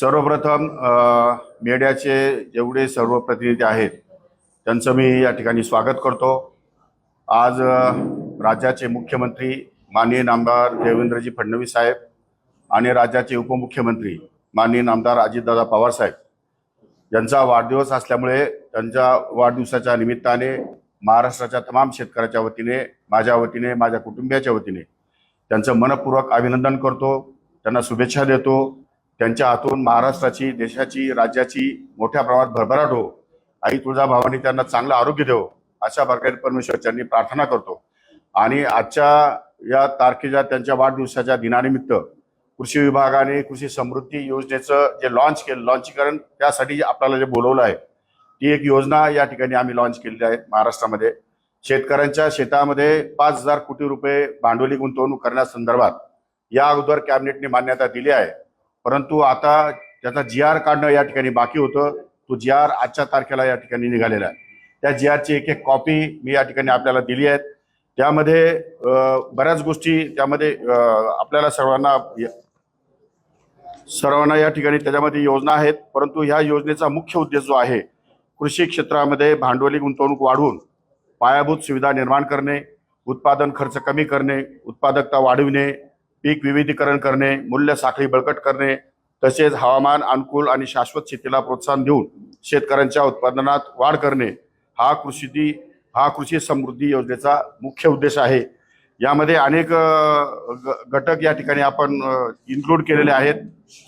सर्वप्रथम मीडियाचे जेवढे सर्व प्रतिनिधी आहेत त्यांचं मी या ठिकाणी स्वागत करतो। आज राज्याचे मुख्यमंत्री माननीय नामदार देवेंद्रजी फडणवीस साहेब आणि राज्याचे उपमुख्यमंत्री माननीय नामदार अजितदादा पवार साहेब यांचा वाढदिवस असल्यामुळे त्यांच्या वाढदिवसाच्या निमित्ताने महाराष्ट्राच्या तमाम शेतकऱ्याच्या वतीने, माझ्या वतीने, माझ्या कुटुंबियाच्या वतीने त्यांचं मनपूर्वक अभिनंदन करतो, त्यांना शुभेच्छा देतो। त्यांच्या हातून महाराष्ट्राची, देशाची, राज्याची मोठ्या प्रमाणात भरभराट हो, आई तुळजाभवानी त्यांना चांगलं आरोग्य देवो अशा प्रकारे परमेश्वराच्यांनी प्रार्थना करतो। आणि आजच्या या तारखेच्या त्यांच्या वाढदिवसाच्या दिनानिमित्त कृषी विभागाने कृषी समृद्धी योजनेचं जे लॉन्चीकरण त्यासाठी आपल्याला जे बोलवलं आहे ती एक योजना या ठिकाणी आम्ही लॉन्च केलेली आहे। महाराष्ट्रामध्ये शेतकऱ्यांच्या शेतामध्ये 5,000 कोटी रुपये भांडवली गुंतवणूक करण्यासंदर्भात या अगोदर कॅबिनेटने मान्यता दिली आहे, परंतु आता त्याचा GR काढणं या ठिकाणी बाकी होतं। तो GR आजच्या तारखेला या ठिकाणी निघालेला आहे। त्या GRची एक कॉपी मी या ठिकाणी आपल्याला दिली आहे। त्यामध्ये बऱ्याच गोष्टी त्यामध्ये आपल्याला सर्वांना या ठिकाणी त्याच्यामध्ये योजना आहेत, परंतु ह्या योजनेचा मुख्य उद्देश जो आहे कृषी क्षेत्रामध्ये भांडवली गुंतवणूक वाढवून पायाभूत सुविधा निर्माण करणे, उत्पादन खर्च कमी करणे, उत्पादकता वाढविणे, पीक विविधीकरण करणे, मूल्य साखळी बळकट करणे, तसेच हवामान अनुकूल आणि शाश्वत शेतीला प्रोत्साहन देऊन शेतकऱ्यांच्या उत्पादनात वाढ करणे हा कृषी समृद्धी योजनेचा मुख्य उद्देश आहे। यामध्ये अनेक घटक या ठिकाणी आपण इन्क्लूड केलेले आहेत।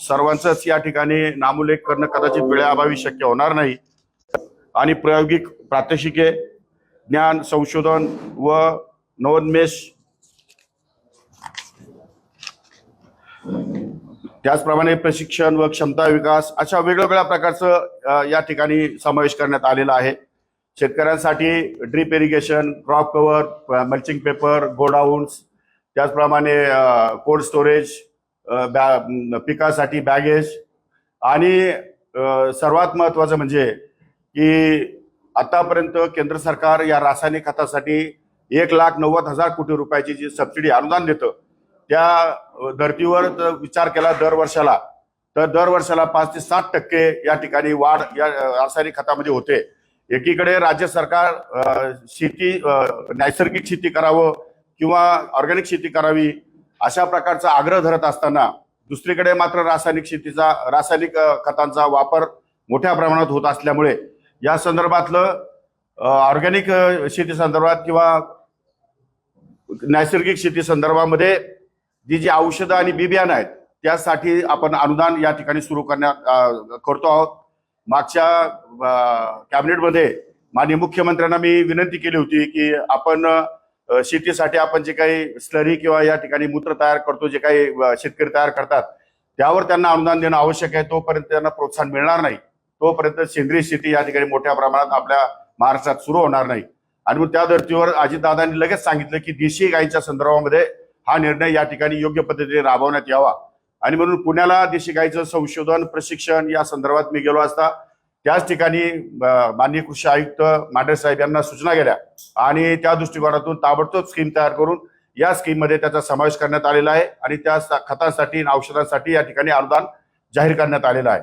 सर्वांचंच या ठिकाणी नामोल्लेख करणं कदाचित वेळेअभावी शक्य होणार नाही आणि प्रायोगिक प्रात्यक्षिके, ज्ञान संशोधन व नवोन्मेष, त्याचप्रमाणे प्रशिक्षण व क्षमता विकास अशा वेगवेगळ्या प्रकारचं या ठिकाणी समावेश करण्यात आलेला आहे। शेतकऱ्यांसाठी drip irrigation, crop cover, mulching paper, godowns, त्याचप्रमाणे कोल्ड स्टोरेज, पिकासाठी बॅगेज आणि सर्वात महत्त्वाचं म्हणजे की आतापर्यंत केंद्र सरकार या रासायनिक खतासाठी 1,90,000 कोटी रुपयाची जी सबसिडी अनुदान देतं त्या धर्तीवर विचार केला दर वर्षाला 5 ते 7% या ठिकाणी वाढ या रासायनिक खतामध्ये होते। एकीकडे राज्य सरकार शेती, नैसर्गिक शेती करावं किंवा ऑर्गॅनिक शेती करावी अशा प्रकारचा आग्रह धरत असताना दुसरीकडे मात्र रासायनिक खतांचा वापर मोठ्या प्रमाणात होत असल्यामुळे या संदर्भातलं ऑर्गॅनिक शेती संदर्भात किंवा नैसर्गिक शेती संदर्भामध्ये जी औषधं आणि बी बियाणं आहेत त्यासाठी आपण अनुदान या ठिकाणी सुरू करतो आहोत। मागच्या कॅबिनेटमध्ये माननीय मुख्यमंत्र्यांना मी विनंती केली होती की आपण शेतीसाठी आपण जे काही स्लरी किंवा या ठिकाणी मूत्र तयार करतो, जे काही शेतकरी तयार करतात त्यावर त्यांना अनुदान देणं आवश्यक आहे। तोपर्यंत त्यांना प्रोत्साहन मिळणार नाही, तोपर्यंत सेंद्रिय शेती या ठिकाणी मोठ्या प्रमाणात आपल्या महाराष्ट्रात सुरू होणार नाही। आणि मग त्या धर्तीवर अजितदादांनी लगेच सांगितलं की देशी गायींच्या संदर्भामध्ये हा निर्णय या ठिकाणी योग्य पद्धतीने राबवण्यात यावा आणि म्हणून पुण्याला देशी गायीचं संशोधन, प्रशिक्षण या संदर्भात मी गेलो असता त्याच ठिकाणी माननीय कृषी आयुक्त मांढरे साहेब यांना सूचना गेल्या आणि त्या दृष्टिकोनातून ताबडतोब स्कीम तयार करून या स्कीममध्ये त्याचा समावेश करण्यात आलेला आहे आणि त्या खतांसाठी, औषधांसाठी या ठिकाणी अनुदान जाहीर करण्यात आलेलं आहे।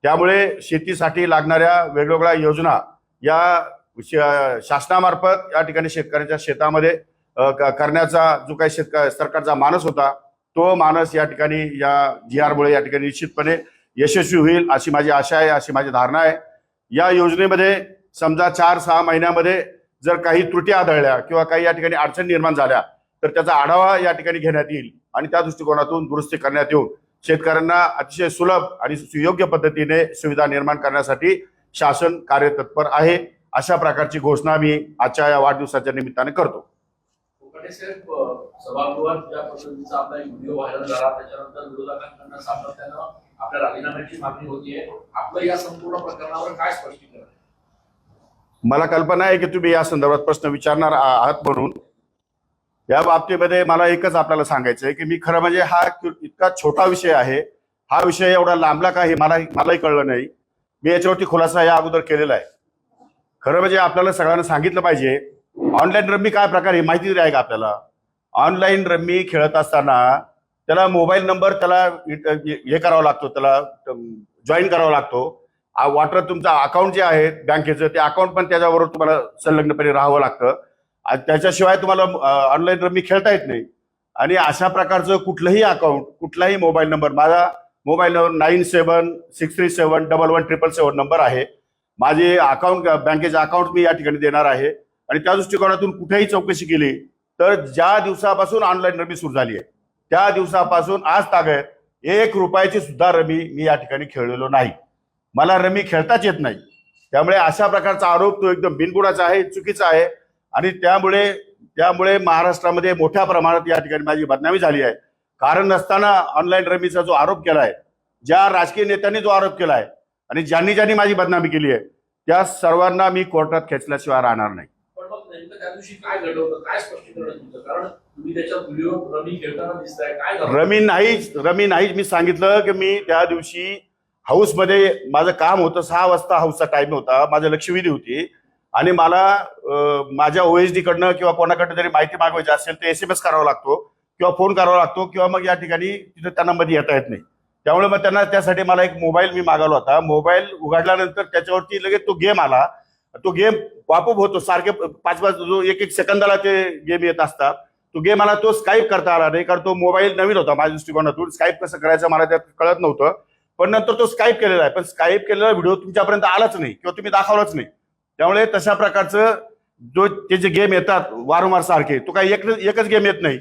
त्यामुळे शेतीसाठी लागणाऱ्या वेगवेगळ्या योजना या शासनामार्फत या ठिकाणी शेतकऱ्यांच्या शेतामध्ये करण्याचा जो काही सरकारचा मानस होता तो मानस या ठिकाणी या GR मुळे या ठिकाणी निश्चितपणे यशस्वी होईल अशी माझी आशा आहे, अशी माझी धारणा आहे। या योजनेमध्ये समजा 4-6 महिन्यामध्ये जर काही त्रुटी आढळल्या किंवा काही या ठिकाणी अडचणी निर्माण झाल्या तर त्याचा आढावा या ठिकाणी घेण्यात येईल आणि त्या दृष्टिकोनातून दुरुस्ती करण्यात येऊन शेतकऱ्यांना अतिशय सुलभ आणि सुयोग्य पद्धतीने सुविधा निर्माण करण्यासाठी शासन कार्यतत्पर आहे। अशा प्रकारची घोषणा मी आजच्या या वाढदिवसाच्या निमित्ताने करतो। सभागृहात ज्या पद्धतीचा आपला व्हिडिओ व्हायरल झाला त्याच्यानंतर विरोधकांकडून सातत्यानं आपल्या राजीनाम्याची मागणी होतीये, आपलं या संपूर्ण प्रकरणावर काय स्पष्टीकरण? मला कल्पना आहे की तुम्ही या संदर्भात प्रश्न विचारणार आहात, म्हणून या बाबतीमध्ये मला एकच आपल्याला सांगायचं आहे की मी खरं म्हणजे हा इतका छोटा विषय आहे, हा विषय एवढा लांबला काही मलाही कळलं नाही। मी याच्यावरती खुलासा या अगोदर केलेला आहे। खरं म्हणजे आपल्याला सगळ्यांना सांगितलं पाहिजे ऑनलाईन रम्मी काय प्रकार आहे माहिती आहे का आपल्याला? ऑनलाईन रम्मी खेळत असताना त्याला मोबाईल नंबर त्याला हे करावा लागतो, त्याला जॉईन करावा लागतो. वॉटर तुमचं अकाउंट जे आहे बँकेचं ते अकाउंट पण त्याच्याबरोबर तुम्हाला संलग्नपणे राहावं लागतं. आणि त्याच्याशिवाय तुम्हाला ऑनलाईन रमी खेळता येत नाही. आणि अशा प्रकारचं कुठलंही अकाउंट, कुठलाही मोबाईल नंबर, माझा मोबाईल नंबर 9763711177 नंबर आहे. माझे अकाउंट, बँकेचे अकाउंट मी या ठिकाणी देणार आहे. आणि त्या दृष्टिकोनातून कुठेही चौकशी केली तर ज्या दिवसापासून ऑनलाईन रमी सुरू झाली आहे त्या दिवसापासून आज तागत 1 रुपयाची सुद्धा रमी मी या ठिकाणी खेळलेलो नाही. मला रमी खेळताच येत नाही. त्यामुळे अशा प्रकारचा आरोप तो एकदम बिनबुडाचा आहे, चुकीचा आहे. आणि त्यामुळे महाराष्ट्रामध्ये मोठ्या प्रमाणात या ठिकाणी माझी बदनामी झाली आहे. कारण नसताना ऑनलाईन रमीचा जो आरोप केला आहे, ज्या राजकीय नेत्यांनी जो आरोप केला आहे आणि ज्यांनी माझी बदनामी केली आहे त्या सर्वांना मी कोर्टात खेचल्याशिवाय राहणार नाही. पण मग नेमकं त्या दिवशी काय घडलं होतं, काय स्पष्टीकरण तुमचं? कारण तुम्ही त्याच्यात व्हिडिओ रमी खेळताना दिसताय, काय झालं? रमी नाहीच. मी सांगितलं की मी त्या दिवशी हाऊसमध्ये माझं काम होतं. 6 वाजता हाऊसचा टाइम होता, माझं लक्षवेधी होती. आणि मला माझ्या OSD कडनं किंवा कोणाकडनं जरी माहिती मागवायची असेल तर SMS करावा लागतो किंवा फोन करावा लागतो किंवा मग या ठिकाणी तिथे त्यांना मध्ये येता येत नाही. त्यामुळे मग त्यासाठी मला एक मोबाईल मी मागवला होता. मोबाईल उघडल्यानंतर त्याच्यावरती लगेच तो गेम आला. तो गेम पॉपअप होतो सारखे 5-5 जो 1-1 सेकंदाला ते गेम येत असतात. तो गेम मला तो स्काईप करता आला नाही, कारण तो मोबाईल नवीन होता माझ्या दृष्टिकोनातून. स्काईप कसं करायचं मला त्यात कळत नव्हतं. पण नंतर तो स्काईप केलेला आहे, पण स्काईप केलेला व्हिडिओ तुमच्यापर्यंत आलाच नाही किंवा तुम्ही दाखवलाच नाही. त्यामुळे तशा प्रकारचं ते जे गेम येतात वारंवार सारखे, तो काही एकच गेम येत नाही.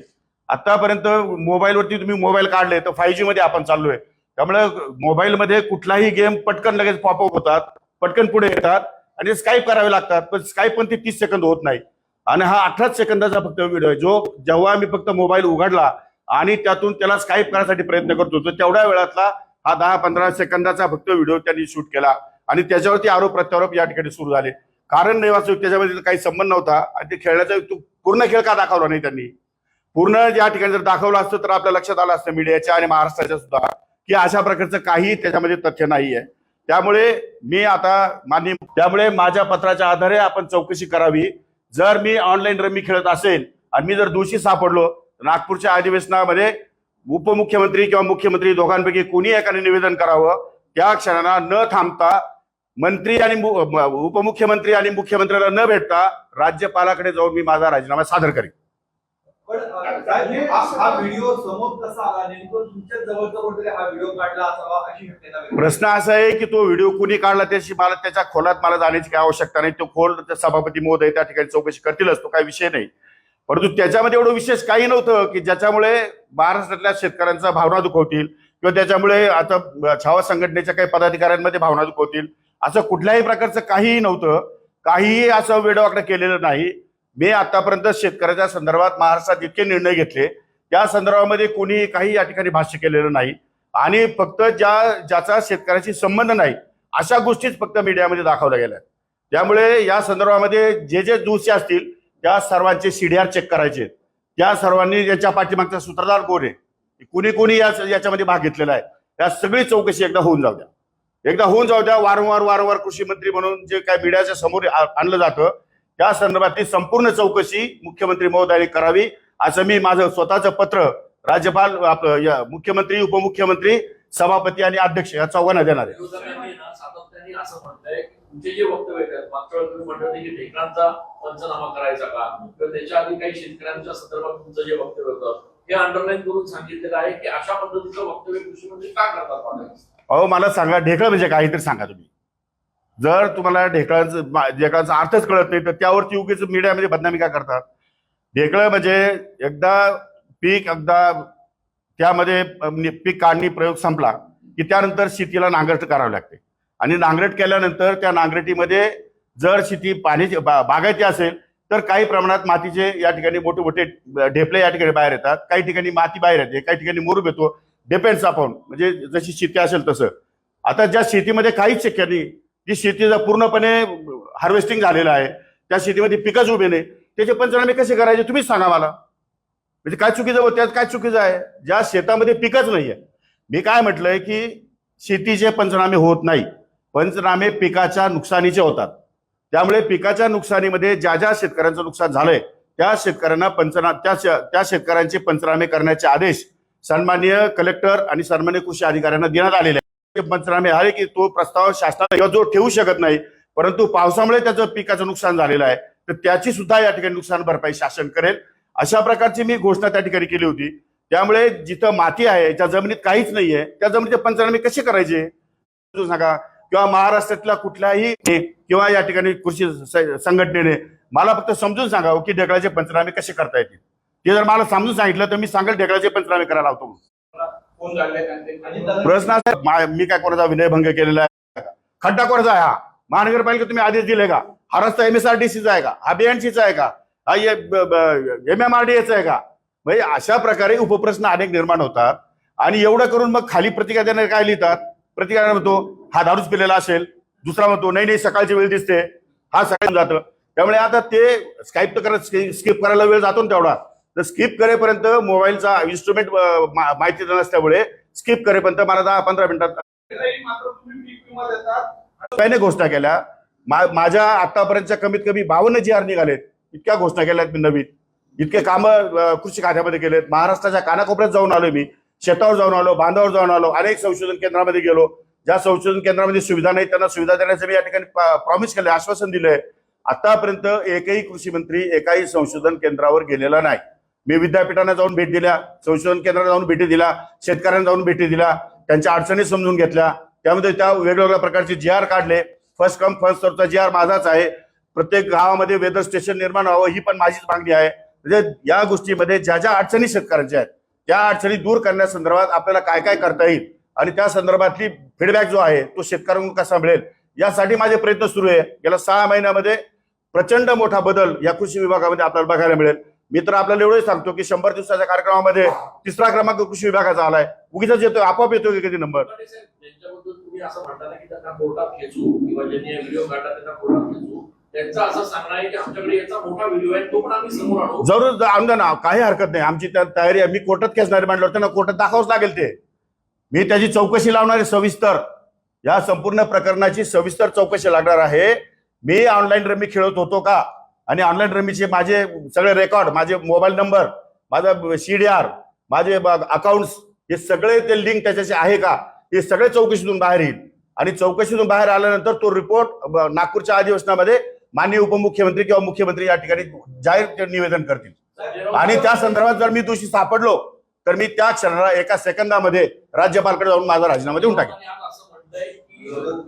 आतापर्यंत मोबाईलवरती तुम्ही मोबाईल काढले तर 5G मध्ये आपण चाललोय. त्यामुळे मोबाईलमध्ये कुठलाही गेम पटकन लगेच पॉपअप होतात, पटकन पुढे येतात आणि स्काईप करावे लागतात. पण स्काईप पण ते 30 सेकंद होत नाही. आणि हा 18 सेकंदाचा फक्त व्हिडिओ आहे, जो जेव्हा मी फक्त मोबाईल उघडला आणि त्यातून त्याला स्काईप करण्यासाठी प्रयत्न करतो तर तेवढ्या वेळातला हा 10-15 सेकंदाचा फक्त व्हिडिओ त्यांनी शूट केला. आणि त्याच्यावरती आरोप प्रत्यारोप या ठिकाणी सुरू झाले. कारण नाही वाचूक, त्याच्यामध्ये काही संबंध नव्हता. आणि ते खेळण्याचा पूर्ण खेळ का दाखवला नाही त्यांनी? पूर्ण या ठिकाणी जर दाखवलं असतं तर आपल्या लक्षात आलं असतं मीडियाच्या आणि महाराष्ट्राच्या सुद्धा की अशा प्रकारचं काही त्याच्यामध्ये तथ्य नाहीये. त्यामुळे मी आता त्यामुळे माझ्या पत्राच्या आधारे आपण चौकशी करावी. जर मी ऑनलाईन रमी खेळत असेल आणि मी जर दोषी सापडलो तर नागपूरच्या अधिवेशनामध्ये उपमुख्यमंत्री किंवा मुख्यमंत्री दोघांपैकी कोणी एकाने निवेदन करावं. त्या क्षणाला न थांबता मंत्री आणि उपमुख्यमंत्री आणि मुख्यमंत्र्याला न भेटता राज्यपालाकडे जाऊन मी माझा राजीनामा सादर करेन. पण हा व्हिडिओ समोर कसा आला? नेमकं तुमच्या जवळचा कोणतरी हा व्हिडिओ काढला असावा अशी शक्यता व्यक्त. प्रश्न असा आहे की तो व्हिडिओ कुणी काढला त्याची मला त्याच्या खोलात मला जाण्याची काही आवश्यकता नाही. तो खोल सभापती महोदय त्या ठिकाणी चौकशी करतीलच, तो काही विषय नाही. परंतु त्याच्यामध्ये एवढं विशेष काही नव्हतं की ज्याच्यामुळे महाराष्ट्रातल्या शेतकऱ्यांचा भावना दुखवतील किंवा त्याच्यामुळे आता छावा संघटनेच्या काही पदाधिकाऱ्यांमध्ये भावना दुखवतील असं कुठल्याही प्रकारचं काहीही नव्हतं. काहीही असं वेडवाकडं केलेलं नाही. मी आतापर्यंत शेतकऱ्याच्या संदर्भात महाराष्ट्रात इतके निर्णय घेतले, त्या संदर्भामध्ये कोणी काही या ठिकाणी भाष्य केलेलं नाही. आणि फक्त ज्याचा शेतकऱ्याशी संबंध नाही अशा गोष्टीच फक्त मीडियामध्ये दाखवल्या गेल्या. त्यामुळे या संदर्भामध्ये जे दोषी असतील त्या सर्वांचे CDR चेक करायचे. त्या सर्वांनी याच्या पाठीमागचा सूत्रधार कोण आहे, कुणी याच्यामध्ये भाग घेतलेला आहे, या सगळी चौकशी एकदा होऊन जाऊ द्या. वारंवार कृषी मंत्री म्हणून जे काय मीडियाच्या समोर आणलं जातं त्या संदर्भातली संपूर्ण चौकशी मुख्यमंत्री महोदयांनी करावी असं मी माझं स्वतःचं पत्र राज्यपाल, मुख्यमंत्री, उपमुख्यमंत्री, सभापती आणि अध्यक्ष या चौघांना देणार आहे. सातत्याने असं म्हणताय की तुमचे जे वक्तव्य आहेत, मागच्या वेळी तुम्ही म्हणत होते की ढेकळांचा पंचनामा करायचा का, किंवा त्याच्या आधी काही शेतकऱ्यांच्या संदर्भात तुमचं जे वक्तव्य होतं हे अंडरलाईन करून सांगितलेलं आहे की अशा पद्धतीचं वक्तव्य कृषी मंत्री का करतात? अहो मला सांगा, ढेकळ म्हणजे काहीतरी सांगा तुम्ही. जर तुम्हाला ढेकळांचा अर्थच कळत नाही तर त्यावरती उगीच मीडियामध्ये बदनामी का करतात? ढेकळ म्हणजे एकदा त्यामध्ये पीक काढणी प्रयोग संपला की त्यानंतर शेतीला नांगरट करावी लागते. आणि नांगरट केल्यानंतर त्या नांगरटीमध्ये जर शेती पाण्याची बागायती असेल तर काही प्रमाणात मातीचे या ठिकाणी मोठे मोठे ढेपले या ठिकाणी बाहेर येतात, काही ठिकाणी माती बाहेर येते, काही ठिकाणी मुरूब येतो. डिपेंड्स आपण म्हणजे जशी शेती असेल तसं. आता ज्या शेतीमध्ये काहीच शक्य नाही, जी शेतीचा पूर्णपणे हार्वेस्टिंग झालेलं आहे, त्या शेतीमध्ये पिकच उभे नाही, त्याचे पंचनामे कसे करायचे तुम्हीच सांगा मला. म्हणजे काय चुकीचं, त्यात काय चुकीचं आहे? ज्या शेतामध्ये पिकच नाहीये, मी काय म्हटलंय की शेतीचे पंचनामे होत नाही, पंचनामे पिकाच्या नुकसानीचे होतात. त्यामुळे पिकाच्या नुकसानीमध्ये ज्या शेतकऱ्यांचं नुकसान झालंय त्या शेतकऱ्यांना त्या शेतकऱ्यांचे पंचनामे करण्याचे आदेश सन्माननीय कलेक्टर आणि सन्माननीय कृषी अधिकाऱ्यांना देण्यात आलेले आहे. पंचनामे आहे की तो प्रस्ताव शासनाला जो ठेवू शकत नाही, परंतु पावसामुळे त्याचं पिकाचं नुकसान झालेलं आहे, तर त्याची सुद्धा या ठिकाणी नुकसान भरपाई शासन करेल, अशा प्रकारची मी घोषणा त्या ठिकाणी केली होती. त्यामुळे जिथं माती आहे, ज्या जमिनीत काहीच नाहीये, त्या जमिनीचे पंचनामे कसे करायचे सांगा. किंवा महाराष्ट्रातल्या कुठल्याही किंवा या ठिकाणी कृषी संघटनेने मला फक्त समजून सांगावं की ढेकळाचे पंचनामे कसे करता येतील. ते जर मला समजून सांगितलं तर मी सांगेल ढेकळाचे पंचनामे करायला लावतो. फोन काढले प्रश्न असा, मी काय कोणाचा विनयभंग केलेला आहे का? खड्डा कोणाचा आहे? हा महानगरपालिका तुम्ही आदेश दिले का? हा रस्ता MSRDCचा आहे का? हा BNCचा आहे का? हा MMRDAचा आहे का? म्हणजे अशा प्रकारे उपप्रश्न अनेक निर्माण होतात. आणि एवढं करून मग खाली प्रतिक्रिया देणारे काय लिहितात? प्रतिक्रिया म्हणतो हा दारूच पिलेला असेल, दुसरा म्हणतो नाही नाही सकाळची वेळ दिसते, हा सकाळी जातं. त्यामुळे आता ते स्किप करायला वेळ जातो ना तेवढा, तर स्किप करेपर्यंत मोबाईलचा इन्स्ट्रुमेंट माहिती नसल्यामुळे स्किप करेपर्यंत मला 10-15 मिनिटात काही घोषणा केल्या. माझ्या आतापर्यंतच्या कमीत कमी 52 GR निघालेत. इतक्या घोषणा केल्यात मी नवीन, इतके कामं कृषी खात्यामध्ये केलेत. महाराष्ट्राच्या कानाकोपऱ्यात जाऊन आलो मी, शेतावर जाऊन आलो, बांधावर जाऊन आलो, अनेक संशोधन केंद्रामध्ये गेलो. ज्या संशोधन केंद्रामध्ये सुविधा नाही त्यांना सुविधा देण्याचं मी या ठिकाणी प्रॉमिस केलंय, आश्वासन दिलंय. आतापर्यंत एकही कृषी मंत्री एकाही संशोधन केंद्रावर गेलेला नाही. मी विद्यापीठांना जाऊन भेट दिल्या, संशोधन केंद्राला जाऊन भेटी दिल्या, शेतकऱ्यांना जाऊन भेटी दिल्या, त्यांच्या अडचणी समजून घेतल्या. त्यामध्ये त्या वेगवेगळ्या प्रकारचे GR काढले. फर्स्ट कम फर्स्ट सर्वचा GR माझाच आहे. प्रत्येक गावामध्ये वेदर स्टेशन निर्माण व्हावं ही पण माझीच मागणी आहे. म्हणजे या गोष्टीमध्ये ज्या ज्या अडचणी शेतकऱ्यांच्या आहेत त्या अडचणी दूर करण्यासंदर्भात आपल्याला काय काय करता येईल आणि त्या संदर्भातली फीडबॅक जो आहे तो शेतकऱ्यांकडून कसा मिळेल यासाठी माझे प्रयत्न सुरू आहे. गेल्या 6 महिन्यामध्ये प्रचंड मोठा बदल या कृषी विभागामध्ये आपल्याला बघायला मिळेल. मी तर आपल्याला एवढंच सांगतो की 100 दिवसाच्या कार्यक्रमामध्ये 3रा क्रमांक कृषी विभागाचा आलाय. उगीच येतोय, आपोआप येतोय कधी नंबर. त्यांच्याबद्दल तुम्ही असं म्हणता ना की त्यांना कोर्टात खेचू किंवा ज्यांनी व्हिडिओ काढला त्यांना कोर्टात खेचू, त्यांचं असं सांगणं आहे की आमच्याकडे याचा मोठा व्हिडिओ आहे तो पण आम्ही समोर आणू. जरूर आणू ना, काही हरकत नाही, आमची त्या तयारी आहे. मी कोर्टात खेचणारे मांडल्यावर त्यांना कोर्टात दाखवावंच लागेल. ते मी त्याची चौकशी लावणार आहे सविस्तर. या संपूर्ण प्रकरणाची सविस्तर चौकशी लागणार आहे. मी ऑनलाईन रमी खेळत होतो का आणि ऑनलाईन रमीचे माझे सगळे रेकॉर्ड, माझे मोबाईल नंबर, माझा CDR, माझे अकाउंट्स, हे सगळे ते लिंक त्याच्याशी आहे का, हे सगळे चौकशीतून बाहेर येईल. आणि चौकशीतून बाहेर आल्यानंतर तो रिपोर्ट नागपूरच्या अधिवेशनामध्ये माननीय उपमुख्यमंत्री किंवा मुख्यमंत्री या ठिकाणी जाहीर निवेदन करतील. आणि त्या संदर्भात जर मी दोषी सापडलो तर मी त्या क्षणाला 1 सेकंदामध्ये राज्यपालकडे जाऊन माझा राजीनामा देऊन टाकेन. असं म्हणतंय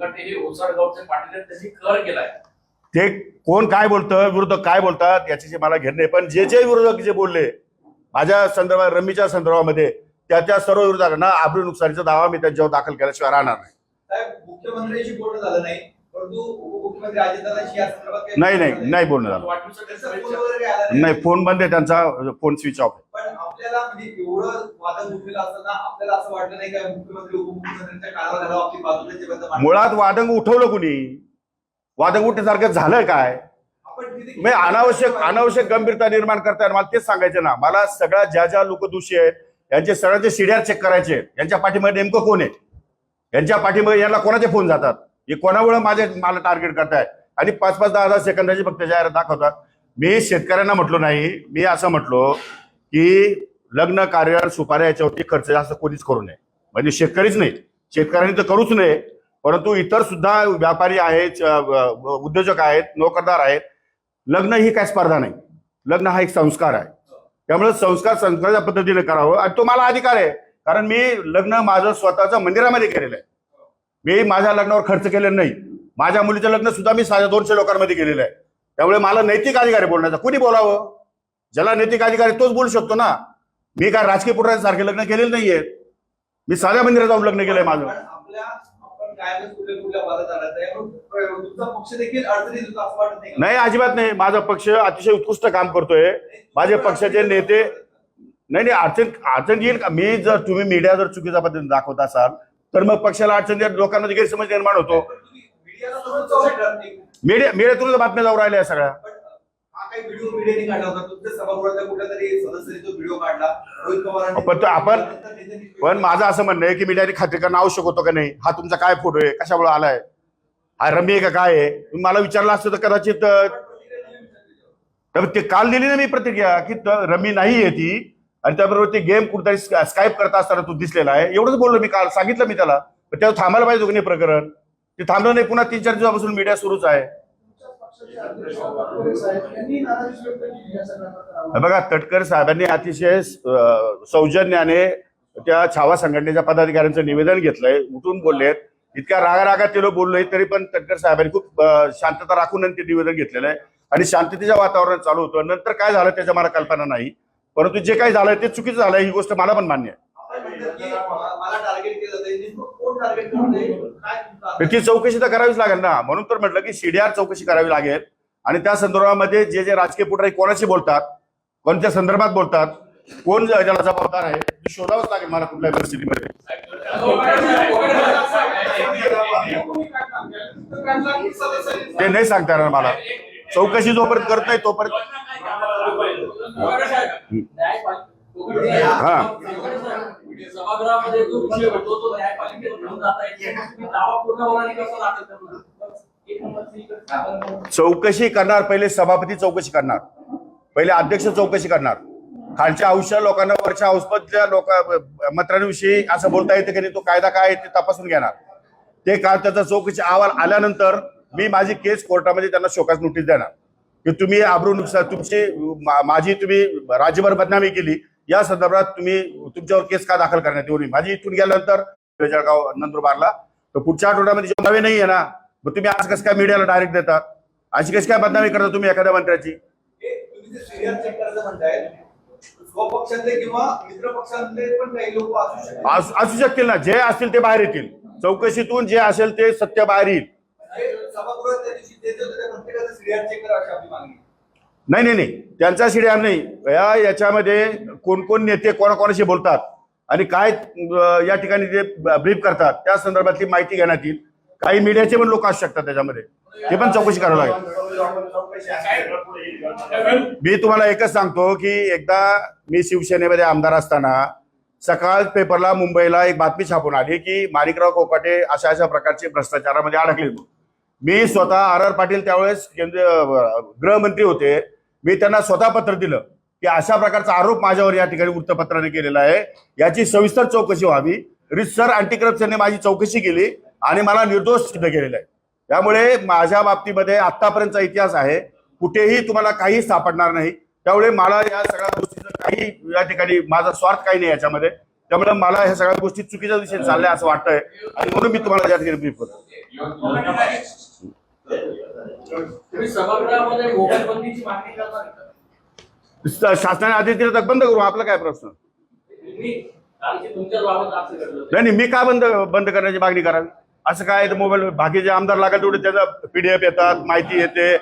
की हे ओसाडगावचे पाटील त्यांनी कर केलाय. ते कोण काय बोलतं, विरोधक काय बोलतात याच्याशी मला घेणं नाही. पण जे विरोधक जे बोलले माझ्या संदर्भात, रमीच्या संदर्भामध्ये, त्या सर्व विरोधकांना आबरू नुकसानीचा दावा मी त्यांच्यावर दाखल केल्याशिवाय राहणार नाही. मुख्यमंत्र्यांशी बोलणं झालं नाही, परंतु उपमुख्यमंत्री अजितदादांशी या संदर्भात नाही बोलणं झालं. नाही, फोन बंद आहे त्यांचा, फोन स्विच ऑफ आहे. पण आपल्याला म्हणजे एवढं वादन उठलेलं असताना आपल्याला असं वाटलं नाही का मुख्यमंत्री उपमुख्यमंत्र्यांच्या कानावर घालावं, आपली बाजूची बंद मुळात वादंग उठवलं कुणी? वादंग उठण्यासारखं झालं काय? मी अनावश्यक गंभीरता निर्माण करताय. मला तेच सांगायचं ना, मला सगळ्या ज्या लोक दोषी आहेत यांचे सगळ्यांचे CDR चेक करायचे. यांच्या पाठीमध्ये नेमकं कोण आहे, यांच्या पाठीमध्ये यांना कोणाचे फोन जातात, हे कोणामुळे मला टार्गेट करताय आणि 5-5, 10-10 सेकंदाची फक्त जाहिरात दाखवतात. मी शेतकऱ्यांना म्हटलो नाही, मी असं म्हटलो की लग्न कार्य सुपाऱ्या याच्यावरती खर्च जास्त कोणीच करू नये. म्हणजे शेतकरीच नाही, शेतकऱ्यांनी तर करूच नये, परंतु इतर सुद्धा व्यापारी आहेत, उद्योजक आहेत, नोकरदार आहेत. लग्न ही काय स्पर्धा नाही, लग्न हा एक संस्कार आहे. त्यामुळे संस्काराच्या पद्धतीने करावं आणि तो मला अधिकार आहे. कारण मी लग्न माझं स्वतःच्या मंदिरामध्ये केलेलं आहे. मी माझ्या लग्नावर खर्च केलेला नाही. माझ्या मुलीचं लग्न सुद्धा मी 200 लोकांमध्ये केलेलं आहे. त्यामुळे मला नैतिक अधिकार आहे बोलण्याचा. कुणी बोलावं, ज्याला नैतिक अधिकार आहे तोच बोलू शकतो ना. मी काय राजकीय पुढाऱ्यांसारखे लग्न केलेलं नाहीये. मी साध्या मंदिरात जाऊन लग्न केलंय माझं. नाही, अजिबात नाही. माझा पक्ष अतिशय उत्कृष्ट काम करतोय. माझे पक्षाचे नेते नाही अडचण येईल का? मी जर तुम्ही मीडिया जर चुकीच्या पद्धतीने दाखवत असाल तर मग पक्षाला अडचण येईल, लोकांमध्ये गैरसमज निर्माण होतो. मीडियातून बातम्या जाऊ राहिल्या सगळ्या. पण माझं असं म्हणणं आहे की मीडियाने खात्री करणं आवश्यक होतं का नाही, हा तुमचा काय फोटो आहे, कशामुळे आलाय, हा रमी आहे का काय आहे, तुम्ही मला विचारलं असतं तर कदाचित ते काल दिली ना मी प्रतिक्रिया की रमी नाही आहे ती, आणि त्याबरोबर ते गेम कुठेतरी स्काईप करत असताना तू दिसलेला आहे. एवढंच बोललो मी, काल सांगितलं मी त्याला. पण तेव्हा थांबायला पाहिजे की नाही प्रकरण. ते थांबलं नाही, पुन्हा 3-4 दिवसापासून मीडिया सुरूच आहे. बघा, तटकर साहेबांनी अतिशय सौजन्याने त्या छावा संघटनेच्या पदाधिकाऱ्यांचं निवेदन घेतलंय, उठून बोललेत. इतक्या रागारागात ते लोक बोललोय तरी पण तटकर साहेबांनी खूप शांतता राखून ते निवेदन घेतलेलं आहे आणि शांततेच्या वातावरणात चालू होतं. नंतर काय झालं त्याच्या मला कल्पना नाही, परंतु जे काही झालंय ते चुकीचं झालंय, ही गोष्ट मला पण मान्य आहे. मला टार्गेट केलं जातं, कोण टार्गेट करतंय, काय तुमचं ती चौकशी तर करावीच लागेल ना. म्हणून तर म्हटलं की सीडीआर चौकशी करावी लागेल आणि त्या संदर्भामध्ये जे जे राजकीय पुढारी कोणाशी बोलतात, कोणत्या संदर्भात बोलतात, कोण त्याला जबाबदार आहे, ते शोधावंच लागेल मला कुठल्याही परिस्थितीमध्ये. ते नाही सांगता येणार मला. चौकशी जोपर्यंत करत नाही तोपर्यंत. हा, सभागृहामध्ये जो विषय होतो तो न्यायपालिकेत घेऊन जाता येते. दावा पूर्ण होण्याने कसं लागतं. चौकशी करणार, पहिले सभापती चौकशी करणार, पहिले अध्यक्ष चौकशी करणार. खालच्या औषध लोकांना वरच्या औषधातल्या लोक मंत्र्यांविषयी असं बोलता येतं की नाही, तो कायदा काय आहे ते तपासून घेणार. ते काल त्याचा चौकशी अहवाल आल्यानंतर मी माझी केस कोर्टामध्ये त्यांना शोकास नोटीस देणार की तुम्ही आबरू नुकसान तुमची माझी तुम्ही राज्यभर बदनामी केली, या संदर्भात तुम्ही तुमच्यावर केस का दाखल करण्यात येऊ नये. माझी इथून गेल्यानंतर जळगाव नंदुरबारला तर पुढच्या आठवड्यामध्ये जेव्हा नवे नाही आहे ना, मग तुम्ही आज कसं काय मीडियाला डायरेक्ट देतात, अशी कशी काय बदनामी करता तुम्ही एखाद्या मंत्र्याची. तुम्ही जे सीरियल चेक करायचं म्हणताय, स्वपक्षातले किंवा मित्र पक्षातले पण काही लोक असू शकतात. असू शकतील ना, जे असतील ते बाहेर येतील. चौकशीतून जे असेल ते सत्य बाहेर येईल. सभागृहात त्या दिवशी देत होते, प्रत्येकाचं सीरियल चेक करा अशी आपली मागणी. नाही, त्यांचा शिड्या नाही. याच्यामध्ये कोण कोण नेते कोणाकोणाशी बोलतात आणि काय या ठिकाणी ते ब्रीफ करतात, त्या संदर्भातली माहिती घेण्यात येईल. काही मीडियाचे पण लोक असू शकतात त्याच्यामध्ये, ते पण चौकशी करावी लागेल. मी तुम्हाला एकच सांगतो की एकदा मी शिवसेनेमध्ये आमदार असताना सकाळ पेपरला मुंबईला एक बातमी छापून आली की माणिकराव कोकाटे अशा प्रकारचे भ्रष्टाचारामध्ये अडकले. मी स्वतः आर पाटील त्यावेळेस केंद्रीय गृहमंत्री होते, मी त्यांना स्वतः पत्र दिलं की अशा प्रकारचा आरोप माझ्यावर या ठिकाणी वृत्तपत्राने केलेला आहे, याची सविस्तर चौकशी व्हावी. रितसर अँटी करप्शनने माझी चौकशी केली आणि मला निर्दोष सिद्ध केलेलं आहे. त्यामुळे माझ्या बाबतीमध्ये आतापर्यंतचा इतिहास आहे, कुठेही तुम्हाला काही सापडणार नाही. त्यामुळे मला या सगळ्या गोष्टीचं काही या ठिकाणी माझा स्वार्थ काही नाही याच्यामध्ये. त्यामुळे मला ह्या सगळ्या गोष्टी चुकीच्या दिशेने चालल्या असं वाटतंय आणि म्हणून मी तुम्हाला या ठिकाणी ब्रीफ करतो. तुम्ही सभागृहामध्ये मोबाईल बंदीची मागणी करणार का? शासनाने आदेश दिला तर बंद करू, आपला काय प्रश्न. तुम्ही आणखी तुमच्याच बाबत असं घडलं. नाही, मी का बंद करण्याची मागणी करावी. असं काय मोबाईल बाकीचे आमदार लागेल तेवढे त्याचा PDF येतात, माहिती येते,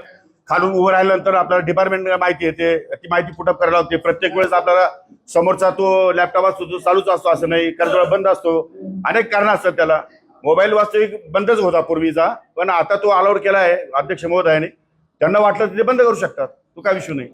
खालून उभं राहिल्यानंतर आपल्याला डिपार्टमेंट माहिती येते, ती माहिती पुटअप करायला होते. प्रत्येक वेळेस आपल्याला समोरचा तो लॅपटॉप असतो तो चालूच असतो असं नाही, कर्ज बंद असतो, अनेक कारण असतात त्याला. मोबाईल वास्तविक बंदच होता पूर्वीचा, पण आता तो अलाउड केला आहे अध्यक्ष महोदयाने. त्यांना वाटलं ते बंद करू शकतात, तो काय विषय नाही.